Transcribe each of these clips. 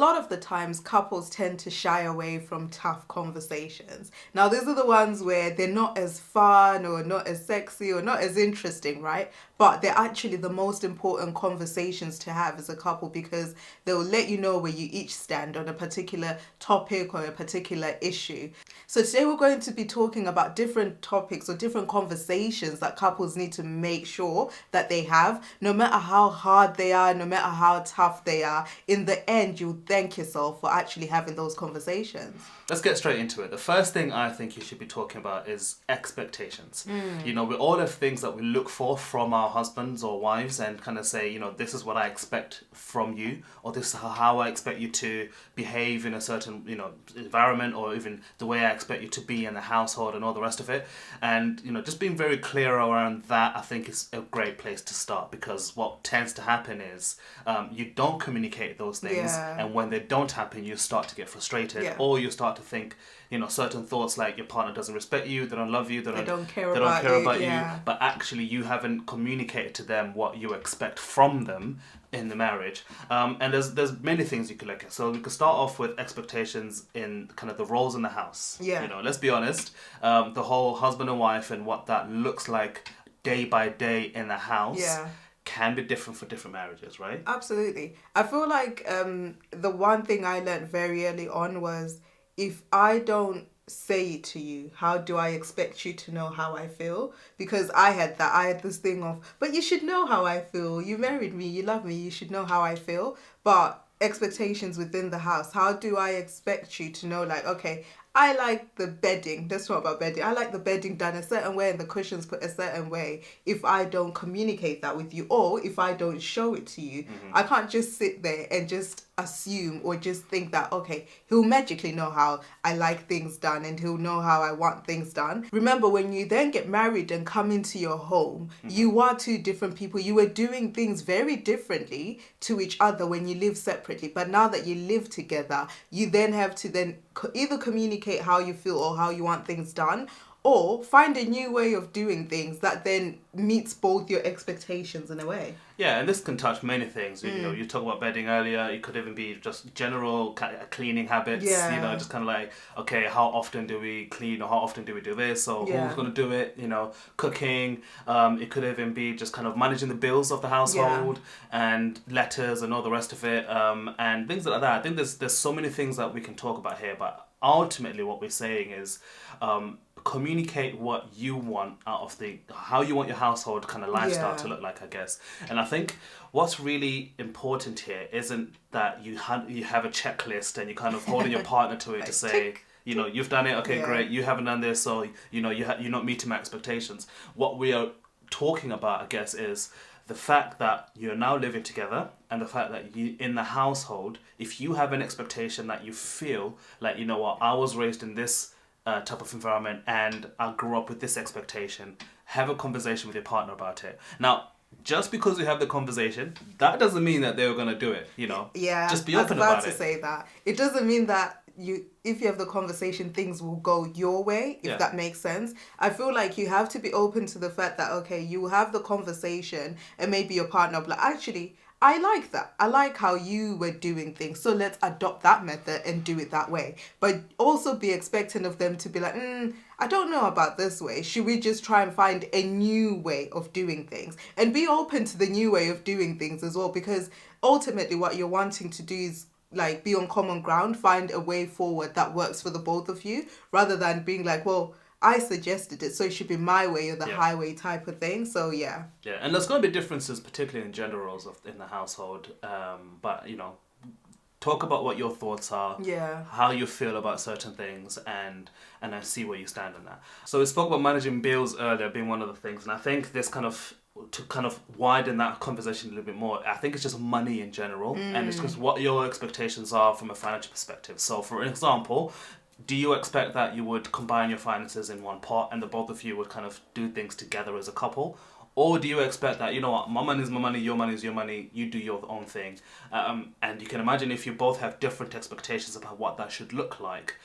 lot of the times couples tend to shy away from tough conversations. Now, these are the ones where they're not as fun or not as sexy or not as interesting, right? But they're actually the most important conversations to have as a couple, because they'll let you know where you each stand on a particular topic or a particular issue. So today we're going to be talking about different topics or different conversations that couples need to make sure that they have, no matter how hard they are, no matter how tough they are. In the end, you'll thank yourself for actually having those conversations. Let's get straight into it. The first thing I think you should be talking about is expectations. You know, we all have things that we look for from our husbands or wives and kind of say, you know, this is what I expect from you, or this is how I expect you to behave in a certain, you know, environment, or even the way I expect you to be in the household and all the rest of it. And, you know, just being very clear around that, I think, is a great place to start, because what tends to happen is you don't communicate those things, and when they don't happen, you start to get frustrated, or you start to think, you know, certain thoughts like your partner doesn't respect you, they don't love you, they don't care about you, but actually you haven't communicated to them what you expect from them in the marriage. And there's many things you could look at. So we could start off with expectations in kind of the roles in the house. You know, let's be honest, the whole husband and wife and what that looks like day by day in the house can be different for different marriages, right? Absolutely. I feel like the one thing I learned very early on was, if I don't say it to you, how do I expect you to know how I feel? Because I had this thing of, but you should know how I feel. You married me, you love me, you should know how I feel. But expectations within the house, how do I expect you to know, like, okay, I like the bedding. Let's talk about bedding. I like the bedding done a certain way and the cushions put a certain way. If I don't communicate that with you, or if I don't show it to you, I can't just sit there and just assume or just think that, okay, he'll magically know how I like things done and he'll know how I want things done. Remember, when you then get married and come into your home, you are two different people. You were doing things very differently to each other when you live separately. But now that you live together, you then have to then either communicate how you feel or how you want things done, or find a new way of doing things that then meets both your expectations in a way. Yeah, and this can touch many things. You know, you talked about bedding earlier. It could even be just general cleaning habits. You know, just kind of like, okay, how often do we clean, or how often do we do this, or who's going to do it? You know, cooking. It could even be just kind of managing the bills of the household and letters and all the rest of it, and things like that. I think there's so many things that we can talk about here, but ultimately what we're saying is, communicate what you want out of how you want your household kind of lifestyle to look like, I guess. And I think what's really important here isn't that you have a checklist and you kind of holding your partner to it to say, you know, you've done it, okay, great, you haven't done this, so, you know, you're not meeting my expectations. What we are talking about, I guess, is the fact that you're now living together, and the fact that you, in the household, if you have an expectation that you feel like, you know what, I was raised in this type of environment and I grew up with this expectation, have a conversation with your partner about it. Now, just because you have the conversation, that doesn't mean that they're going to do it, you know? Just be open about it. I was about to say that. It doesn't mean that if you have the conversation, things will go your way, if that makes sense. I feel like you have to be open to the fact that, okay, you have the conversation and maybe your partner will be like, actually, I like that. I like how you were doing things. So let's adopt that method and do it that way. But also be expecting of them to be like, I don't know about this way. Should we just try and find a new way of doing things? And be open to the new way of doing things as well. Because ultimately what you're wanting to do is like be on common ground, find a way forward that works for the both of you, rather than being like, well, I suggested it, so it should be my way or the highway type of thing. So yeah, and there's going to be differences, particularly in gender roles in the household. But you know, talk about what your thoughts are, how you feel about certain things, and then see where you stand on that. So we spoke about managing bills earlier being one of the things, and I think this to kind of widen that conversation a little bit more, I think it's just money in general, and it's just what your expectations are from a financial perspective. So for example, do you expect that you would combine your finances in one pot and the both of you would kind of do things together as a couple? Or do you expect that, you know what, my money is my money, your money is your money, you do your own thing? And you can imagine if you both have different expectations about what that should look like,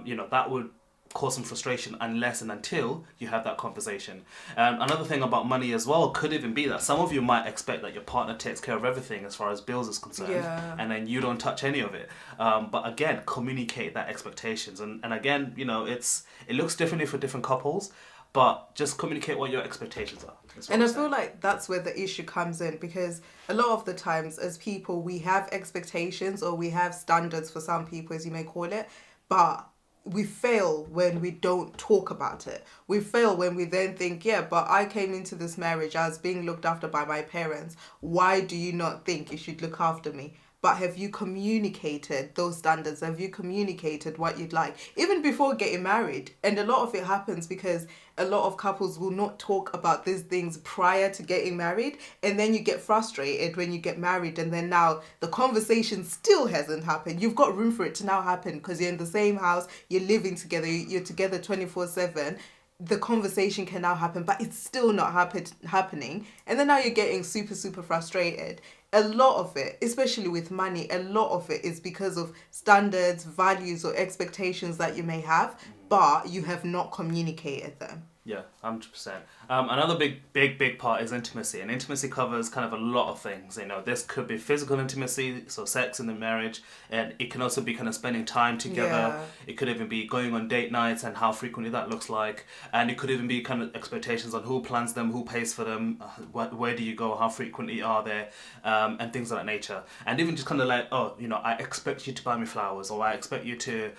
you know, that would cause some frustration unless and until you have that conversation. Another thing about money as well could even be that some of you might expect that your partner takes care of everything as far as bills is concerned, and then you don't touch any of it. But again, communicate that expectations, and again, it looks differently for different couples, but just communicate what your expectations are. And I feel like that's where the issue comes in, because a lot of the times as people, we have expectations or we have standards for some people, as you may call it, but we fail when we don't talk about it. We fail when we then think, yeah, but I came into this marriage as being looked after by my parents. Why do you not think you should look after me? But have you communicated those standards? Have you communicated what you'd like? Even before getting married. And a lot of it happens because a lot of couples will not talk about these things prior to getting married. And then you get frustrated when you get married. And then now the conversation still hasn't happened. You've got room for it to now happen because you're in the same house, you're living together, you're together 24/7. The conversation can now happen, but it's still not happening. And then now you're getting super, super frustrated. A lot of it, especially with money, a lot of it is because of standards, values, or expectations that you may have, but you have not communicated them. Yeah, 100%. Another big part is intimacy, and intimacy covers kind of a lot of things. This could be physical intimacy, so sex in the marriage, and it can also be kind of spending time together. Yeah. It could even be going on date nights and how frequently that looks like, and it could even be kind of expectations on who plans them, who pays for them, where do you go, how frequently are they, and things of that nature. And even just kind of like, I expect you to buy me flowers, or I expect you to,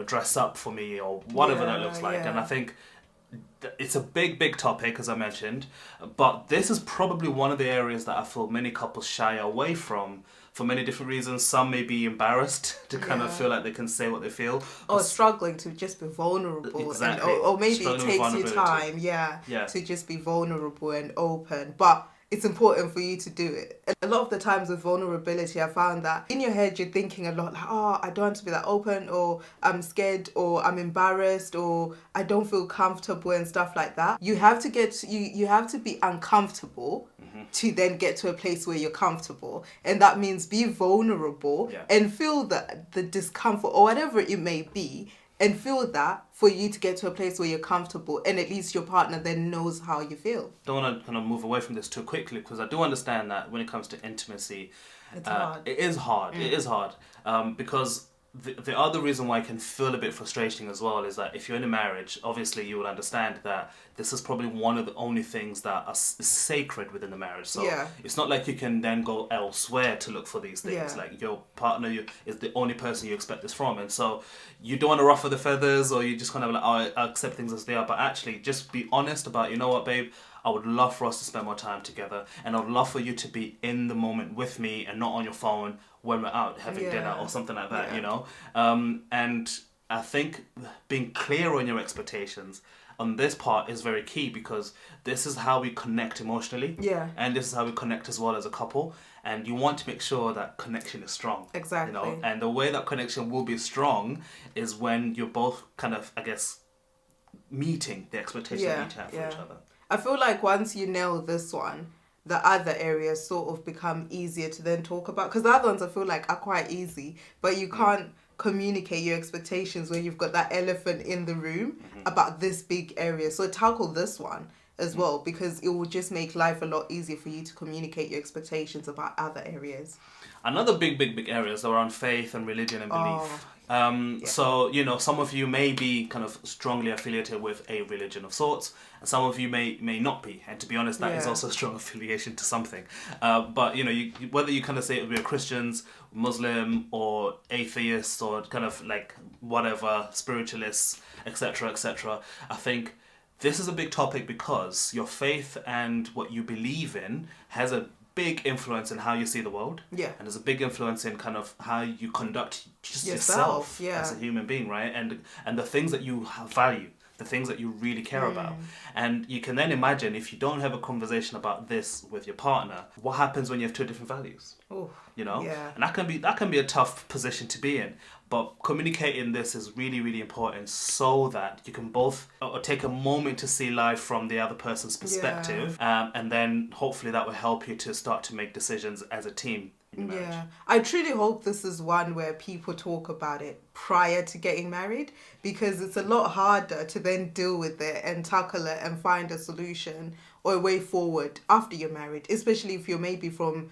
dress up for me, or whatever that looks like. Yeah. And I think it's a big topic, as I mentioned, but this is probably one of the areas that I feel many couples shy away from for many different reasons. Some may be embarrassed to kind of feel like they can say what they feel, or struggling to just be vulnerable. Exactly. Or maybe it takes you time to just be vulnerable and open, but it's important for you to do it. And a lot of the times with vulnerability, I found that in your head you're thinking a lot like, I don't want to be that open, or I'm scared, or I'm embarrassed, or I don't feel comfortable and stuff like that. You have to you have to be uncomfortable to then get to a place where you're comfortable. And that means be vulnerable and feel the discomfort or whatever it may be, and feel that for you to get to a place where you're comfortable, and at least your partner then knows how you feel. Don't want to kind of move away from this too quickly, because I do understand that when it comes to intimacy, it's hard. It is hard. It is hard because the other reason why it can feel a bit frustrating as well is that if you're in a marriage, obviously you will understand that this is probably one of the only things that are sacred within the marriage. So it's not like you can then go elsewhere to look for these things. Like your partner is the only person you expect this from. And so you don't want to ruffle the feathers, or you just kind of like, I accept things as they are. But actually just be honest about, you know what, babe, I would love for us to spend more time together, and I'd love for you to be in the moment with me and not on your phone when we're out having dinner or something like that, And I think being clear on your expectations on this part is very key, because this is how we connect emotionally. And this is how we connect as well as a couple. And you want to make sure that connection is strong. Exactly. And the way that connection will be strong is when you're both kind of, I guess, meeting the expectations that you each have for each other. I feel like once you nail this one, the other areas sort of become easier to then talk about. Because the other ones I feel like are quite easy, but you can't communicate your expectations when you've got that elephant in the room about this big area. So tackle this one as well, because it will just make life a lot easier for you to communicate your expectations about other areas. Another big area is around faith and religion and belief. So, some of you may be kind of strongly affiliated with a religion of sorts, and some of you may not be. And to be honest, that is also a strong affiliation to something. But, whether you kind of say we're Christians, Muslim, or atheists, or kind of like whatever, spiritualists, etc., I think this is a big topic, because your faith and what you believe in has a big influence in how you see the world. And there's a big influence in kind of how you conduct just yourself as a human being, right? And the things that you value, the things that you really care about. And you can then imagine, if you don't have a conversation about this with your partner, what happens when you have two different values? And that can be a tough position to be in. But communicating this is really important, so that you can both take a moment to see life from the other person's perspective, and then hopefully that will help you to start to make decisions as a team in your marriage. Yeah, I truly hope this is one where people talk about it prior to getting married, because it's a lot harder to then deal with it and tackle it and find a solution or a way forward after you're married, especially if you're maybe from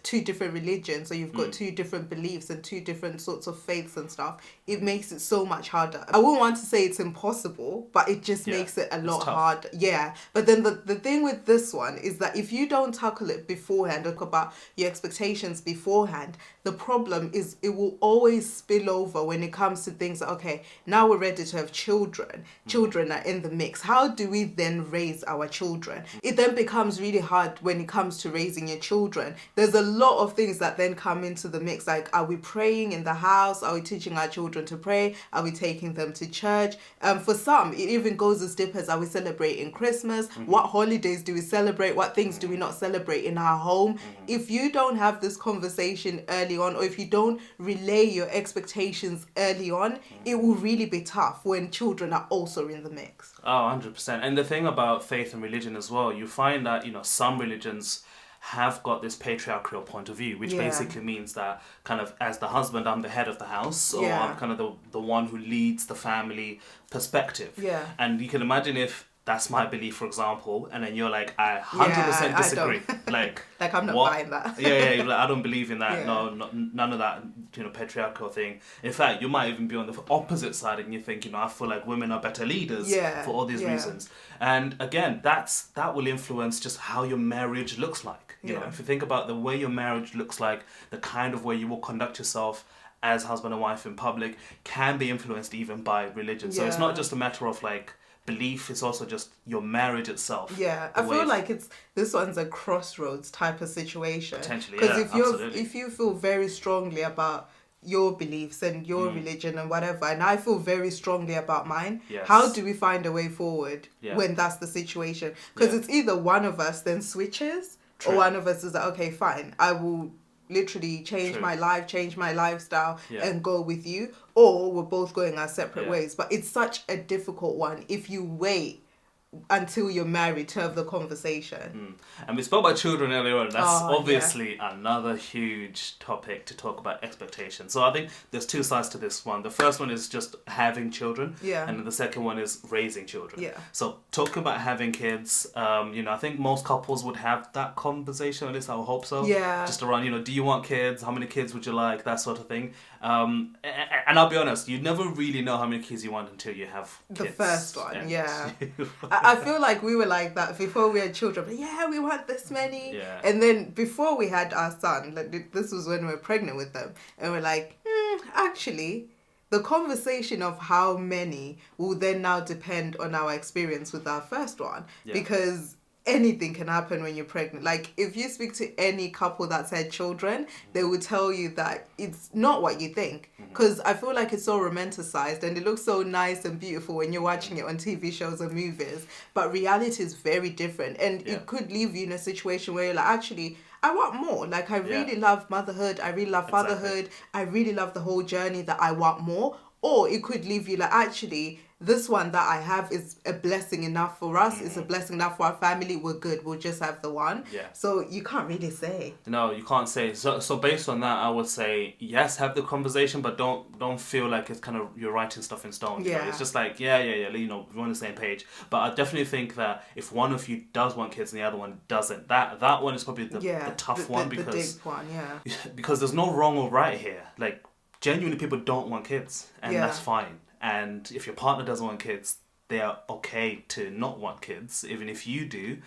two different religions, or you've got two different beliefs and two different sorts of faiths and stuff. It makes it so much harder. I wouldn't want to say it's impossible, but it just makes it a lot harder. Yeah, but then the thing with this one is that if you don't tackle it beforehand, talk about your expectations beforehand, the problem is it will always spill over when it comes to things like, okay, now we're ready to have children. Children are in the mix. How do we then raise our children? It then becomes really hard when it comes to raising your children. There's a lot of things that then come into the mix. Like, are we praying in the house? Are we teaching our children to pray? Are we taking them to church? For some, it even goes as deep as, are we celebrating Christmas? What holidays do we celebrate? What things do we not celebrate in our home? If you don't have this conversation early on, or if you don't relay your expectations early on, it will really be tough when children are also in the mix. Oh, 100%. And the thing about faith and religion as well, you find that, some religions have got this patriarchal point of view, which basically means that kind of, as the husband, I'm the head of the house, so I'm kind of the one who leads the family perspective. Yeah. And you can imagine if that's my belief, for example, and then you're like, I 100% disagree. Like I'm not buying that. You're like, I don't believe in that. No, none of that, patriarchal thing. In fact, you might even be on the opposite side, and you think, I feel like women are better leaders for all these reasons. And again, that will influence just how your marriage looks like. You know, if you think about the way your marriage looks like, the kind of way you will conduct yourself as husband and wife in public can be influenced even by religion. So it's not just a matter of like belief, it's also just your marriage itself. Yeah, I feel like this one's a crossroads type of situation. Potentially, because if you feel very strongly about your beliefs and your religion and whatever, and I feel very strongly about mine, how do we find a way forward when that's the situation? Because it's either one of us then switches, or one of us is like, okay, fine, I will literally change my life, change my lifestyle and go with you, or we're both going our separate ways. But it's such a difficult one if you wait until you're married to have the conversation. And we spoke about children earlier on. That's obviously another huge topic to talk about, expectations. So I think there's two sides to this one. The first one is just having children, and then the second one is raising children. So talking about having kids, I think most couples would have that conversation, at least I would hope so. Just around, do you want kids? How many kids would you like? That sort of thing. And I'll be honest, you never really know how many kids you want until you have kids. The first one, I feel like we were like that before we had children. But we want this many. And then before we had our son, like this was when we were pregnant with them, and we're like, actually, the conversation of how many will then now depend on our experience with our first one, because anything can happen when you're pregnant. Like, if you speak to any couple that's had children, they will tell you that it's not what you think. Because I feel like it's so romanticized and it looks so nice and beautiful when you're watching it on TV shows or movies. But reality is very different. And it could leave you in a situation where you're like, actually, I want more. Like, I really love motherhood. I really love fatherhood. I really love the whole journey, that I want more. Or it could leave you like, actually, this one that I have is a blessing enough for us. It's a blessing enough for our family. We're good. We'll just have the one. So you can't really say. No, you can't say. So based on that, I would say, yes, have the conversation, but don't feel like it's kind of, you're writing stuff in stone. It's just like, we're on the same page. But I definitely think that if one of you does want kids and the other one doesn't, that one is probably the tough one, because the big one, because there's no wrong or right here. Like, genuinely, people don't want kids, and that's fine. And if your partner doesn't want kids, they are okay to not want kids, even if you do.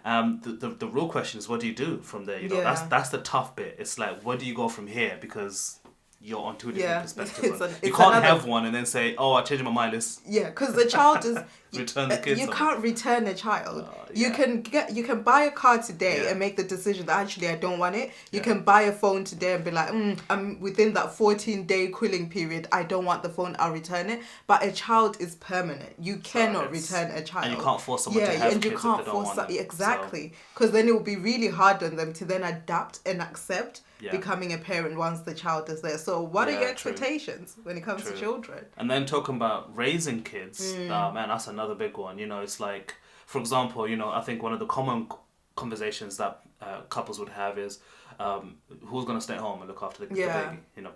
The real question is, what do you do from there? That's the tough bit. It's like, where do you go from here? Because you're on two different perspectives. You can't have one and then say, oh, I changed my mind. Because the child is... return the kids. You can't return a child. You can buy a car today and make the decision that actually I don't want it. You can buy a phone today and be like, I'm within that 14-day cooling period. I don't want the phone. I'll return it. But a child is permanent. You cannot return a child. And you can't force someone to have kids if they don't want them. Exactly. Because then it will be really hard on them to then adapt and accept becoming a parent once the child is there. So what are your expectations when it comes to children? And then talking about raising kids, man, that's another big one. It's like, for example, I think one of the common conversations that couples would have is, who's going to stay at home and look after the baby? You know,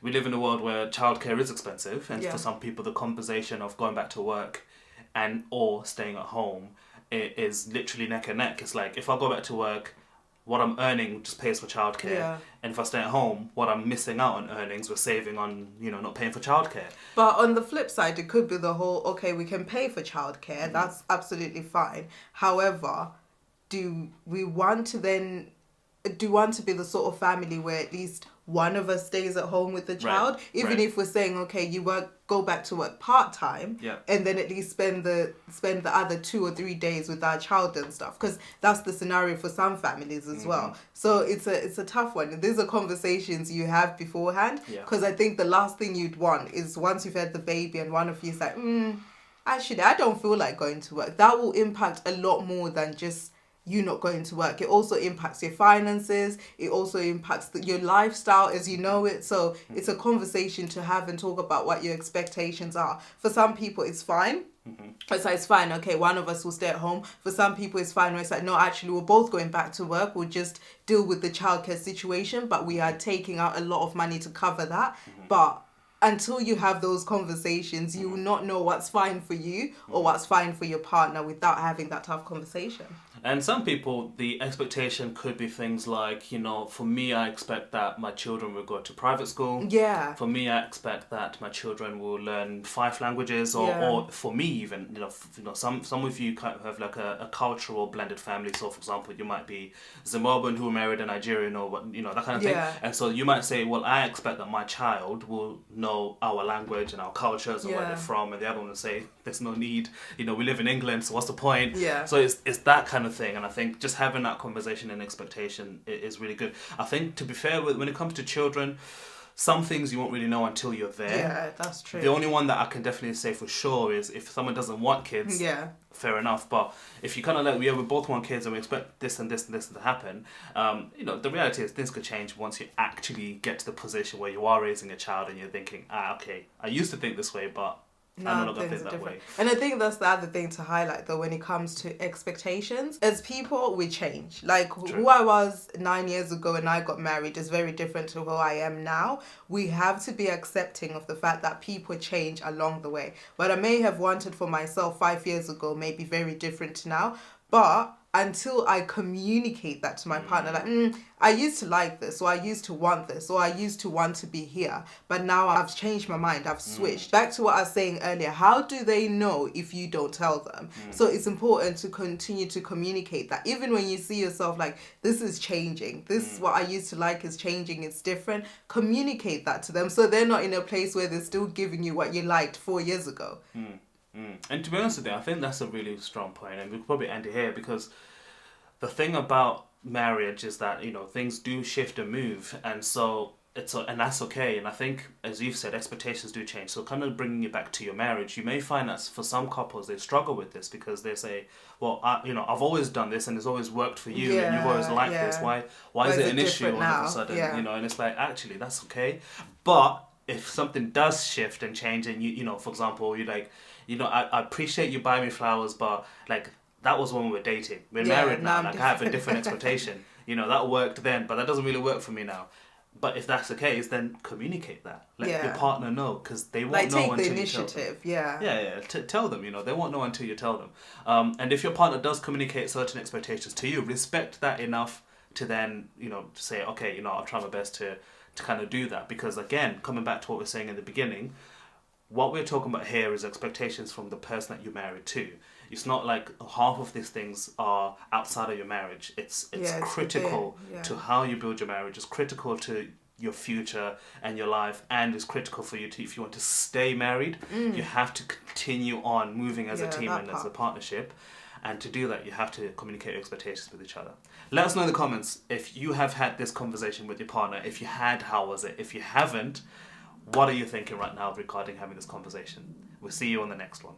we live in a world where childcare is expensive, and for some people, the conversation of going back to work and or staying at home is literally neck and neck. It's like, if I go back to work, what I'm earning just pays for childcare. Yeah. And if I stay at home, what I'm missing out on earnings, we're saving on, you know, not paying for childcare. But on the flip side, it could be the whole, okay, we can pay for childcare. Mm-hmm. That's absolutely fine. However, do we want to be the sort of family where at least one of us stays at home with the child? Right. Even if we're saying, okay, you go back to work part-time, and then at least spend the other 2 or 3 days with our child and stuff, because that's the scenario for some families as well. So it's a tough one. These are conversations you have beforehand, because I think the last thing you'd want is, once you've had the baby and one of you's like, actually, I don't feel like going to work. That will impact a lot more than just you not going to work. It also impacts your finances. It also impacts your lifestyle as you know it. So it's a conversation to have and talk about what your expectations are. For some people, it's fine. It's fine. Okay, one of us will stay at home. For some people, it's fine. Where it's like, no, actually, we're both going back to work. We'll just deal with the childcare situation, but we are taking out a lot of money to cover that. But until you have those conversations, you will not know what's fine for you or what's fine for your partner without having that tough conversation. And some people, the expectation could be things like, you know, for me, I expect that my children will go to private school. Yeah. For me, I expect that my children will learn 5 languages, or for me even, you know, some of you kind of have like a cultural blended family. So, for example, you might be Zimbabwean who married a Nigerian, or what, you know, that kind of thing. And so you might say, well, I expect that my child will know our language and our cultures and where they're from, and the other one will say, there's no need, you know, we live in England, so what's the point? So it's that kind of thing. And I think just having that conversation and expectation is really good. I think, to be fair, when it comes to children, some things you won't really know until you're there. Yeah, that's true. The only one that I can definitely say for sure is, if someone doesn't want kids, fair enough. But if you kind of like, we both want kids and we expect this and this and this to happen, you know, the reality is things could change once you actually get to the position where you are raising a child and you're thinking, okay, I used to think this way, but I'm not going to think that way. And I think that's the other thing to highlight, though, when it comes to expectations. As people, we change. Like, who I was 9 years ago when I got married is very different to who I am now. We have to be accepting of the fact that people change along the way. What I may have wanted for myself 5 years ago may be very different to now. But until I communicate that to my partner, like, I used to like this, or I used to want this, or I used to want to be here, but now I've changed my mind, I've switched. Back to what I was saying earlier, how do they know if you don't tell them? So it's important to continue to communicate that. Even when you see yourself like, this is changing, this what I used to like is changing, it's different, communicate that to them so they're not in a place where they're still giving you what you liked 4 years ago. And to be honest with you, I think that's a really strong point, and we could probably end it here, because the thing about marriage is that, you know, things do shift and move, and so and that's okay. And I think, as you've said, expectations do change. So kind of bringing it back to your marriage, you may find that for some couples they struggle with this, because they say, well, I've always done this and it's always worked for you, and you've always liked this. Why is it an issue all of a sudden? You know, and it's like, actually, that's okay. But if something does shift and change, and you know, for example, you're like, you know, I appreciate you buying me flowers, but like, that was when we were dating. We're married now. Like, I have a different expectation. You know, that worked then, but that doesn't really work for me now. But if that's the case, then communicate that. Let your partner know, because they won't know until you tell them. Take the initiative, tell them, you know. They won't know until you tell them. And if your partner does communicate certain expectations to you, respect that enough to then, you know, to say, okay, you know, I'll try my best to kind of do that. Because again, coming back to what we were saying in the beginning, what we're talking about here is expectations from the person that you're married to. It's not like half of these things are outside of your marriage. It's critical to how you build your marriage. It's critical to your future and your life, and it's critical for you to, if you want to stay married, you have to continue on moving as a team and as a partnership. And to do that, you have to communicate your expectations with each other. Let us know in the comments if you have had this conversation with your partner. If you had, how was it? If you haven't, what are you thinking right now regarding having this conversation? We'll see you on the next one.